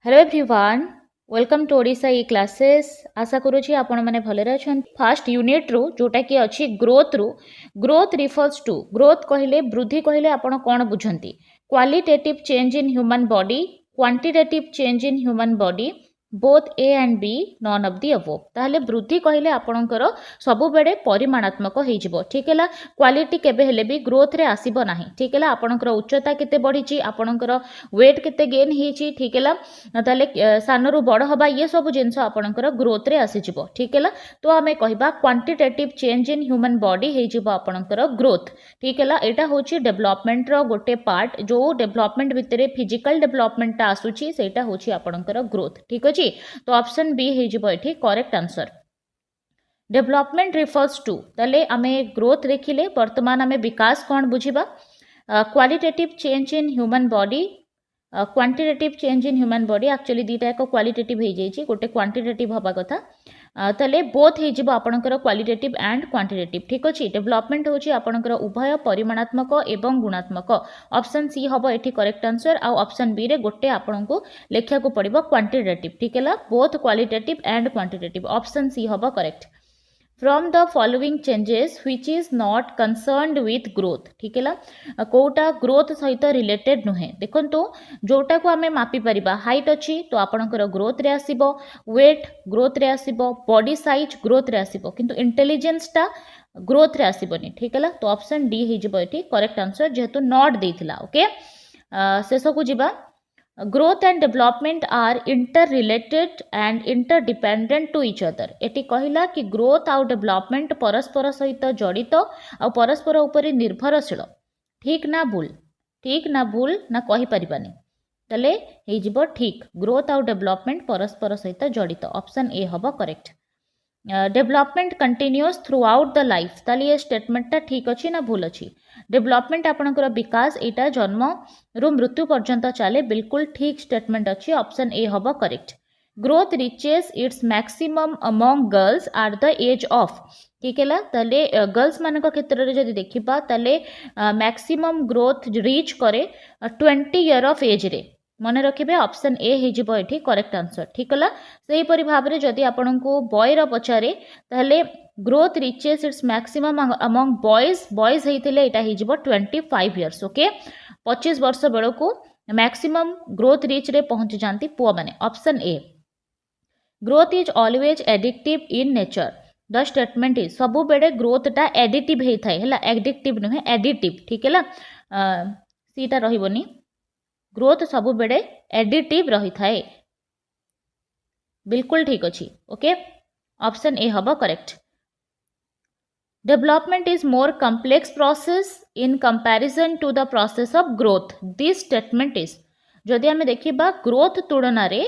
Hello everyone, welcome to Odisha E classes. आशा करुँची आपण मैंने भलरे अच्छा। फास्ट यूनिट रू जोटा कि अच्छी ग्रोथ रू ग्रोथ रिफर्स टू ग्रोथ कहले वृद्धि कहले आपण कौन बुझंती qualitative change in human body quantitative change in human body both A and B none of the above. ताहले वृद्धि कहले आपणकर सबु बेले परिमाणात्मक हो ठीक है। क्वालिटी केबे हेले भी ग्रोथ रे आसीबो नाही ठीक है। आपणकर उच्चता केते बढ़ी आपणकर वेट केते गेन होईची ठीक है। ताहले सानरू बड़ हवा ये सब जिनस आपणकर ग्रोथ रे आसीजिवो ठीक है। तो आमे कहबा quantitative change in human body होईजिवो आपणकर ग्रोथ ठीक है। एटा होची डेवलपमेंट रो गोटे पार्ट जो डेवलपमेंट भितरे फिजिकल डेवलपमेंट आसुची सेटा होची आपणकर ग्रोथ ठीक अछि। तो ऑप्शन बी हो correct answer. Development refers to ताले आमे ग्रोथ देखिले वर्तमान आमे विकास कौन बुझिबा qualitative change in human body quantitative change in human body actually दीटा एक क्वालिटेटिव हो जाइए गोटे क्वांटिटेटिव हवा कथा ताले बोथ हो आपणकर क्वालिटेटिव एंड क्वांटिटेटिव ठीक अच्छे। डेवलपमेंट होची आपणकर उभय परिमाणात्मक एवं गुणात्मक। ऑप्शन सी हम ये करेक्ट आंसर। आउ ऑप्शन बी रे गोटे आपन को लेखा को पड़ो क्वांटिटेटिव ठीक है। Both qualitative and quantitative option C हम correct. From the following changes which is not concerned with growth ठीक है। कोटा ग्रोथ सहित रिलेटेड नुहे देखो जोटा को आमे मापी परिबा हाइट अच्छी तो आपणकर ग्रोथ रे आसीबो वेट ग्रोथ रे आसीबो बॉडी साइज ग्रोथ रे आसीबो किंतु इंटेलिजेंस टा ग्रोथ रे आसीबोनी ठीक है। तो ऑप्शन डी हो करेक्ट आंसर जेहेतु नॉट देथिला ओके। शेष को जिबा growth and development are interrelated and interdependent to each other. एटी कहला कि ग्रोथ आउ डेवलपमेंट परस्पर सहित जड़ित आ परस्पर उपरे निर्भरशील ठीक ना भूल ना कहि परिबानी तले हे जिवो ठीक ग्रोथ आउ डेवलपमेंट परस्पर सहित जड़ित ऑप्शन ए हबो correct. Development continuous through out the life ताली ये स्टेटमेंट ठीक अच्छी ना भूल अच्छी। डेवलपमेंट आपणकर विकास यहाँ जन्म रु मृत्यु पर्यंत चले बिल्कुल ठीक स्टेटमेंट अच्छी ऑप्शन ए हम correct. Growth reaches its maximum among girls are the age of ठीक है। ताले गर्ल्स मान क्षेत्र में जब देखा ताले मैक्सिमम ग्रोथ रीच करे 20 ईयर ऑफ एज रे मन रखिए ऑप्शन ए हो करेक्ट आंसर ठीक है। से परि भाव में जदि आपण को बॉयर पचारे ताहले growth reaches its maximum among boys होते यहाँ हो 25 इयर्स ओके। 25 वर्ष बेल को मैक्सिमम ग्रोथ रिच रे पहुंची जाती पुआ मैंने option A. Growth is always addictive in nature the statement is सबु बेले ग्रोथ टा एडिटिव होता है एडिक्टिव नुहे एडिटिव ठीक है। सीटा रही ग्रोथ सबु बेले एडिटिव रही थाए बिल्कुल ठीक अच्छी ओके। ऑप्शन ए हम correct. Development is more complex process in comparison to the process of growth this statement is जदि आम देखा ग्रोथ तुलन है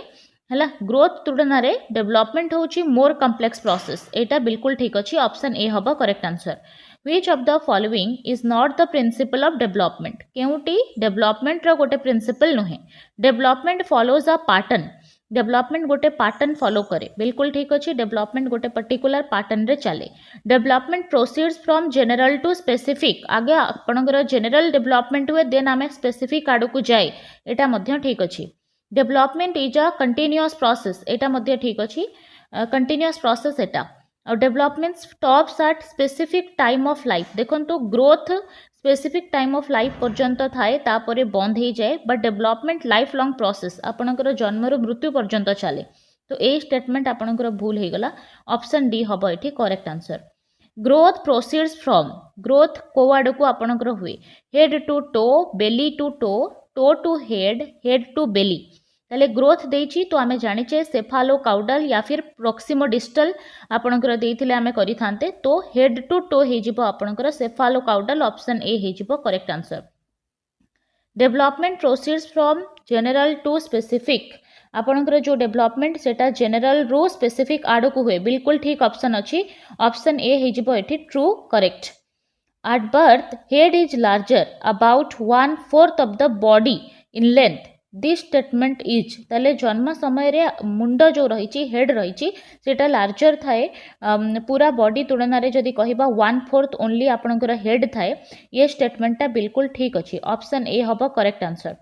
ग्रोथ तुलन डेवलपमेंट होची मोर कम्प्लेक्स प्रोसेस एटा बिल्कुल ठीक अच्छी ऑप्शन ए हम correct answer. Which of the following is not the principle of development केउटी डेवलपमेंट रो गोटे प्रिंसिपल नुहे। Development follows a pattern development गोटे पैटर्न फॉलो करे बिल्कुल ठीक अच्छे। डेवलपमेंट गोटे पर्टिकुलर पैटर्न रे चले। Development proceeds from general to specific आगे आपणकर जनरल डेवलपमेंट हुए देन आम स्पेसिफिक आड़ को जाए एटा मध्य ठीक अच्छे। Development is a continuous process एटा मध्य ठीक अच्छी कंटिन्यूअस प्रोसेस एटा। और development stops at specific time of life देखो तो growth specific time of life पर्यंत थाए तापरे बंद हो जाए but development lifelong process आपणकर जन्म रु मृत्यु पर्यंत चले। तो ये स्टेटमेंट आपणकर भूल हो गला ऑप्शन डी हम ये correct answer. Growth proceeds from growth को आड़ को आपणकर हुए head to toe belly to toe to head to belly ताले ग्रोथ देइछि तो आमे जानिचे सेफालो काउडल या फिर प्रोक्सिमोडिस्टल आपणकर देइथिले आमे करि थांते तो हेड टू टो हे जिवो आपणकर सेफालो काउडल ऑप्शन ए हे जिवो correct answer. Development proceeds from general to specific आपणकर जो डेवलपमेंट सेटा जनरल रो स्पेसिफिक आड़ को हुए बिल्कुल ठीक ऑप्शन अच्छी ऑप्शन ए हे जिवो एठी true correct. At birth head is larger about 1/4 of the body in length this statement is ताले जन्म समय रे मुंड जो रही हेड रही सेटा लार्जर थाए पूरा बॉडी तुलन में जदि कहबा 1/4 ओनली आपणकर हेड थाए ये स्टेटमेंटा बिल्कुल ठीक अच्छी ऑप्शन ए हम correct answer.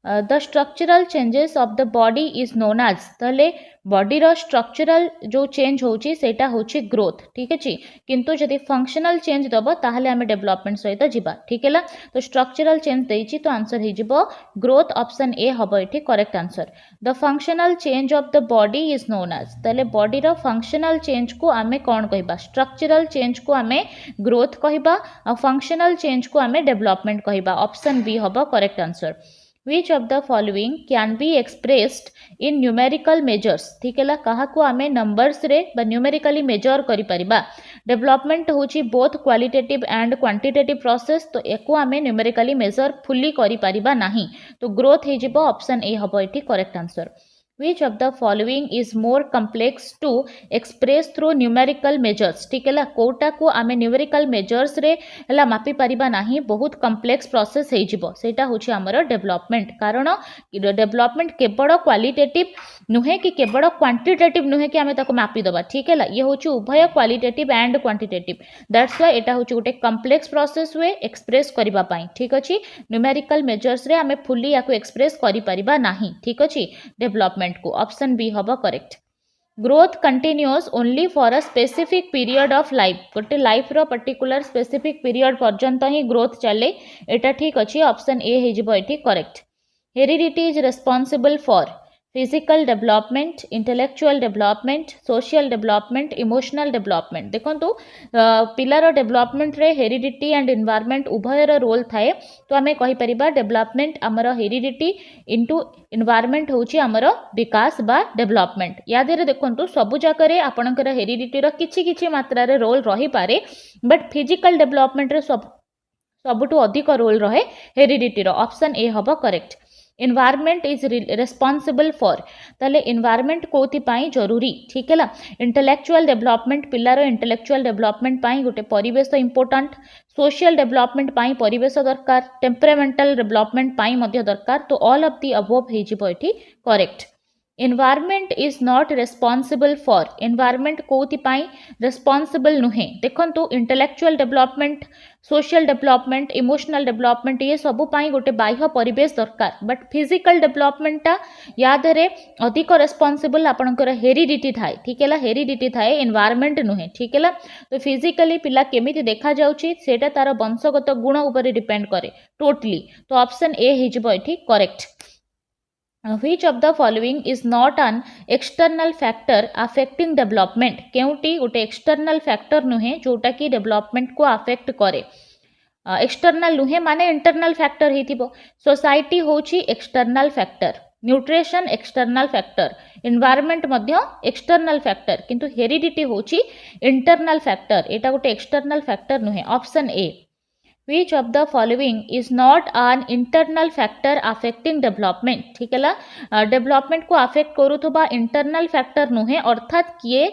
The structural changes of the body is known as ताले बॉडी रो स्ट्रक्चरल जो चेंज होची सेटा होची ग्रोथ ठीक अछि किंतु जदि फंक्शनल चेंज दबो ताहले हमें डेवलपमेंट सहित जिबा ठीक है तो स्ट्रक्चरल चेंज देइची तो आंसर हे जिवो ग्रोथ ऑप्शन ए हबो एठी correct answer the functional change of the body is known as ताले बॉडी रो फंक्शनल चेंज को आमे कोन कहिबा स्ट्रक्चरल चेंज को आमे ग्रोथ कहिबा आ फंक्शनल चेंज को आमे डेवलपमेंट कहिबा ऑप्शन बी हबो correct answer Which of the following can be expressed in numerical measures ठीक है कहा को आमे नंबर्स रे बा न्यूमेरिकली मेजर करि परिबा डेवलपमेंट होची both qualitative and quantitative process तो एको आमे न्यूमेरिकली मेजर फुल्ली करि परिबा नाही तो ग्रोथ हे जिवो ऑप्शन ए हबो एठी correct answer Which of the following is more complex to express through numerical measures ठीक है कोटा को आमे numerical measures रे हला मापी परिबा नाही बहुत complex process हे जिवो सेटा होची हमर डेवलपमेंट कारण डेवलपमेंट केवल क्वालिटेटिव नुहे कि केवल क्वांटिटेटिव नुहे कि आमे ताको मापी दबा ठीक है ये होची उभय qualitative and quantitative that's why एटा होची गोटे कॉम्प्लेक्स प्रोसेस वे एक्सप्रेस करिबा पई ठीक अछि न्यूमेरिकल मेजर्स रे आमे फुल्ली याको एक्सप्रेस करि परिबा नाही ठीक अछि डेवलपमेंट को ऑप्शन बी हबो correct growth continuous only for a specific period of life गोटे लाइफ रो पर्टिकुलर स्पेसिफिक पीरियड पर्यंत ही ग्रोथ चले एटा ठीक अछि ऑप्शन ए हे जिवो एठी correct heredity is responsible for physical development intellectual development social development emotional development देखंतु पिलार डेवलपमेंट रे हेरिडिटी एंड एनवायरनमेंट उभयर रोल थाए तो आमे कहि परिबा डेवलपमेंट हमर हेरिडिटी इनटू एनवायरनमेंट होची हमर विकास बा डेवलपमेंट या देरे देखंतु सबु जाकरे आपनकर हेरिडिटी रो किछि किछि मात्रा रे रोल रही पारे बट फिजिकल डेवलपमेंट रे सबुटु अधिक रोल रहे हेरिडिटी रो ऑप्शन ए हबो correct environment is responsible for ताले एनवायरनमेंट कोथि पाई जरूरी ठीक है इंटेलेक्चुअल डेवलपमेंट पिलार इंटेलेक्चुअल डेवलपमेंट पाई गोटे परिवेश इंपोर्टेंट सोशल डेवलपमेंट पाई परिवेश दरकार टेम्परामेंटल डेवलपमेंट पाई मध्य दरकार तो ऑल ऑफ दी अबव हे जिवो एठी correct environment is not responsible for environment कोथि पाई रेस्पॉन्सिबल नुहे देखंतु intellectual development social development emotional development ये सबु पाई गोटे बाह्य परिवेश दरकार बट फिजिकल डेवलपमेंट टा यादरे अधिक रेस्पॉन्सिबल आपनकर हेरिडिटी थाए ठीक है हेरिडिटी थाए एनवायरनमेंट नुहे ठीक है तो फिजिकली पिला केमिति देखा जाउची सेटा तार वंशगत गुण ऊपर डिपेंड करे टोटली तो ऑप्शन ए हे जिवो एठी correct Which of the following is not an external factor affecting development केउटी गोटे external factor नुहे जोटा कि development को affect करे external नुहे माने internal factor ही थिबो society होची external factor nutrition external factor environment मध्य एक्सटर्नल फैक्टर किंतु हेरिडिटी होची इंटरनल फैक्टर एटा गोटे एक्सटर्नल फैक्टर नुहे option A Which of the following is not an internal factor affecting development ठीक है डेवलपमेंट को अफेक्ट करूथबा इंटरनल फैक्टर नुहे अर्थात किए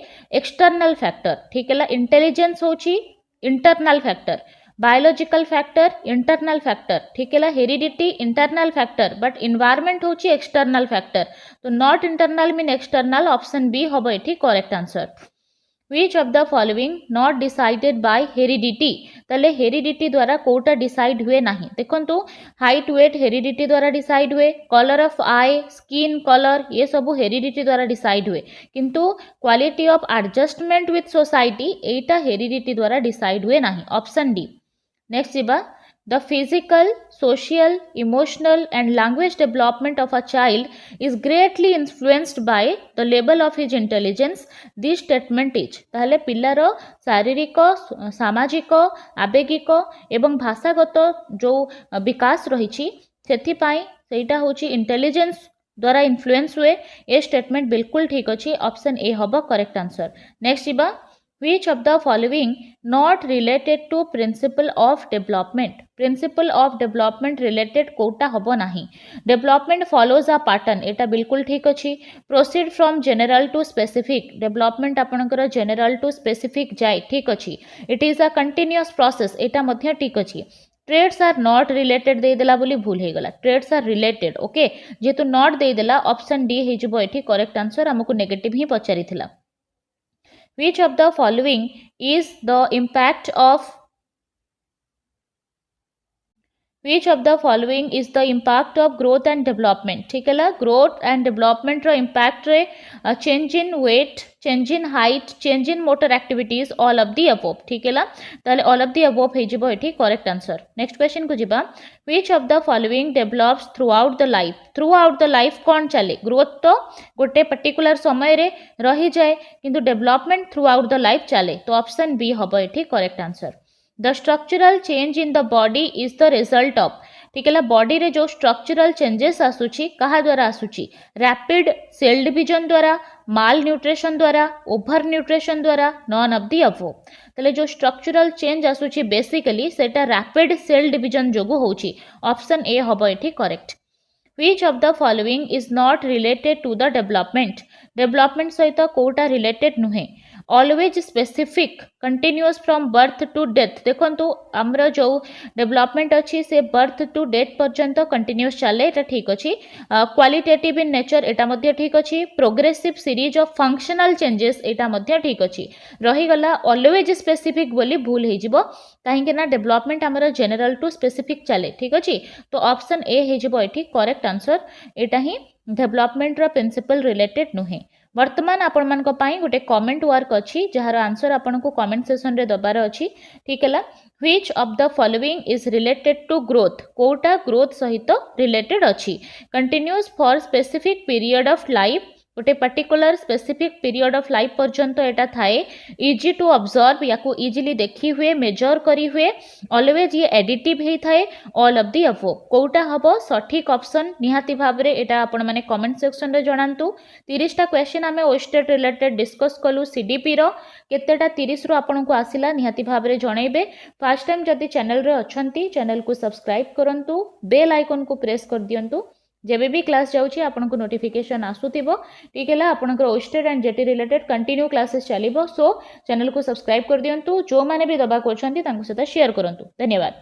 एक्सटर्नल फैक्टर ठीक है इंटेलिजेंस होची internal factor biological factor internal factor ठीक है heredity internal factor but environment होची एक्सटर्नल फैक्टर तो not internal mean external option B हबो एठी correct answer Which of the following not decided by heredity तले हेरिडिटी द्वारा कोटा डिसाइड हुए नहीं देखंतु हाइट वेट हेरिडिटी द्वारा डिसाइड हुए colour of eye skin colour ये सब हेरिडिटी द्वारा डिसाइड हुए किंतु quality of adjustment with society Etah heredity द्वारा डिसाइड हुए नहीं ऑप्शन डी नेक्स्ट जीवा The physical, social, emotional and language development of a child is greatly influenced by the level of his intelligence. This statement is ताहले पिलार शारीरिक सामाजिक आवेगिक एवं भाषागत जो विकास रही सेथिपाई सेटा होची इंटेलिजेंस द्वारा इन्फ्लुएंस हुए ए स्टेटमेंट बिल्कुल ठीक अच्छी ऑप्शन ए हबो करेक्ट आंसर नेक्स्ट जीवा Which of the following not related to principle of development principle of development related कोटा हबो नाही development follows a pattern एटा बिल्कुल ठीक अच्छी proceed from general to specific development आपनकर general to specific जाए ठीक अच्छी it is a continuous process एटा मध्य ठीक अच्छी ट्रेड्स आर नॉट रिलेटेड दे देला बोली भूल हे गला ट्रेड्स आर रिलेटेड ओके जेतु नॉट दे देला ऑप्शन डी हे जबो एठी करेक्ट आंसर हमकु नेगेटिव ही पचारि थिला Which of the following is the impact of Which of the following is the impact of growth and development? ठीक है ला, growth and development row impact रे change in weight, change in height, change in motor activities, all of the above. ठीक है ला, ताले all of the above है जिबो एठी correct answer. Next question को जिबा, which of the following develops throughout the life? Throughout the life कौन चले? growth तो गोटे particular समय रे रही जाए, किंतु development throughout the life चले, तो option B हबो एठी correct answer. The structural change in the body is the result of, ठीक है, बॉडी रे जो स्ट्रक्चरल चेंजेस आसुची कहा द्वारा आसुची? रैपिड सेल डिवीजन द्वारा, माल न्यूट्रिशन द्वारा, ओभर न्यूट्रिशन द्वारा, नॉन ऑफ दी अबव. तले जो स्ट्रक्चरल चेंज आसुची बेसिकली सेटा रैपिड सेल डिवीजन जोगु होची. ऑप्शन ए हबो एठी correct. Which of the following is not related to the development? Development सहित कोटा रिलेटेड नुहे. Always specific, continuous from birth to death. देखो आमर जो डेवलपमेंट अच्छी से बर्थ टू डेथ पर्यंत कंटिन्यूअस चले, एटा ठीक अच्छी. क्वालिटेटिव इन नेचर, एटा मध्य ठीक अच्छी. Progressive series of functional changes, एटा मध्य ठीक अच्छी. रहीगला ऑलवेज स्पेसिफिक बोली भूल हो जिवो, कहीं ना डेवलपमेंट आमर जनरल टू स्पेसिफिक चले. ठीक अच्छी, तो ऑप्शन ए हो एठी करेक्ट आंसर. एटा ही डेवलपमेंट रो प्रिंसिपल रिलेटेड नुहे. वर्तमान आपण मानक पई गोटे कमेंट वर्क अच्छी जार आंसर आपन को कमेंट सेक्शन रे दबार अच्छी. ठीक है, which of the following is related to growth? कोटा ग्रोथ सहित रिलेटेड अच्छी. Continuous for specific period of life, गोटे particular specific period of life पर्यंत एटा थाए. इजी टू ऑब्जर्व, या को इजीली देखी हुए, मेजर करी हुए. ऑलवेज ये एडिटिव ही थाए. All of the above. कोटा हबो सठिक ऑप्शन? निहाती भाव रे एटा आपण माने कमेंट सेक्शन रे जणांतु. 30 टा क्वेश्चन आमे ओस्टेट रिलेटेड डिस्कस कलु. सीडीपी रो केतेटा 30 रो आपण को आसिला निहाती भाव रे जणैबे. फर्स्ट टाइम जदि चैनल रे अछंती, चैनल को सब्सक्राइब करंतु, बेल आइकन को प्रेस कर दियंतु. जेबे भी क्लास जाउची आपन को नोटिफिकेशन आसुथिबो. ठीक है, आपनकर OSSTET and JT related continue classes चलिबो. सो चैनल को सब्सक्राइब कर दियंतु. जो माने भी दबा को अछंती तांको सहित शेयर करंतु. धन्यवाद.